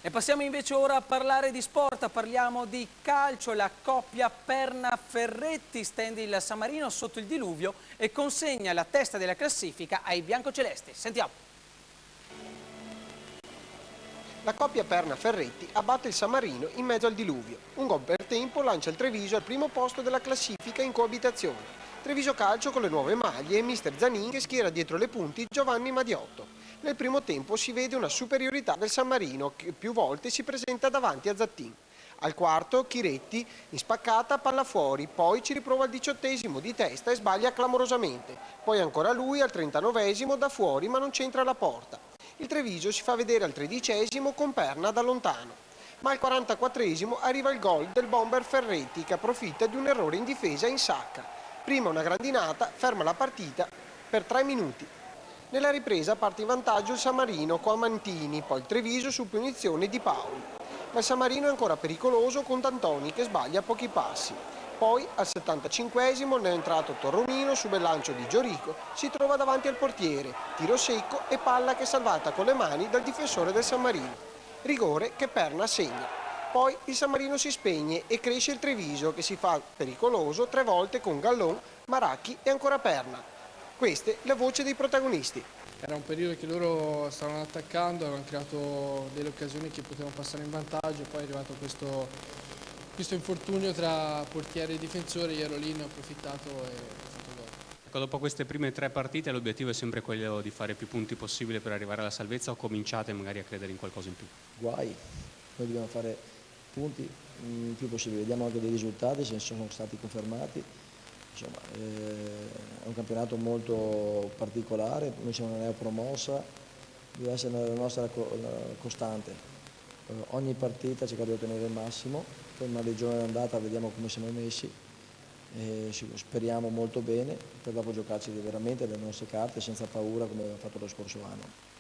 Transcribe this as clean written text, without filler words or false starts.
E passiamo invece ora a parlare di sport, parliamo di calcio. La coppia Perna-Ferretti stende il San Marino sotto il diluvio e consegna la testa della classifica ai biancocelesti. Sentiamo. La coppia Perna-Ferretti abbatte il San Marino in mezzo al diluvio. Un gol per tempo lancia il Treviso al primo posto della classifica in coabitazione. Treviso Calcio con le nuove maglie e mister Zanin che schiera dietro le punti Giovanni Madiotto. Nel primo tempo si vede una superiorità del San Marino che più volte si presenta davanti a Zattin. Al quarto Chiretti in spaccata palla fuori, poi ci riprova al 18esimo di testa e sbaglia clamorosamente. Poi ancora lui al 39esimo da fuori ma non c'entra la porta. Il Treviso si fa vedere al 13esimo con Perna da lontano. Ma al 44esimo arriva il gol del bomber Ferretti che approfitta di un errore in difesa in sacca. Prima una grandinata ferma la partita per 3 minuti. Nella ripresa parte in vantaggio il San Marino con Mantini, poi il Treviso su punizione di Paoli. Ma il San Marino è ancora pericoloso con D'Antoni che sbaglia pochi passi. Poi al 75esimo nell'entrato Torromino su bel lancio di Giorico si trova davanti al portiere, tiro secco e palla che è salvata con le mani dal difensore del San Marino. Rigore che Perna segna. Poi il San Marino si spegne e cresce il Treviso che si fa pericoloso 3 volte con Gallon, Maracchi e ancora Perna. Queste le voci dei protagonisti. Era un periodo che loro stavano attaccando, avevano creato delle occasioni che potevano passare in vantaggio, poi è arrivato questo infortunio tra portiere e difensore, io ero lì, ne ho approfittato e ho fatto gol. Ecco, dopo queste prime 3 partite l'obiettivo è sempre quello di fare più punti possibile per arrivare alla salvezza o cominciate magari a credere in qualcosa in più? Guai, noi dobbiamo fare punti il più possibile, vediamo anche dei risultati se sono stati confermati. Insomma, è un campionato molto particolare, noi siamo una neopromossa, deve essere la nostra costante. Ogni partita cercare di ottenere il massimo, poi una regione andata vediamo come siamo messi, speriamo molto bene per dopo giocarci veramente le nostre carte senza paura come abbiamo fatto lo scorso anno.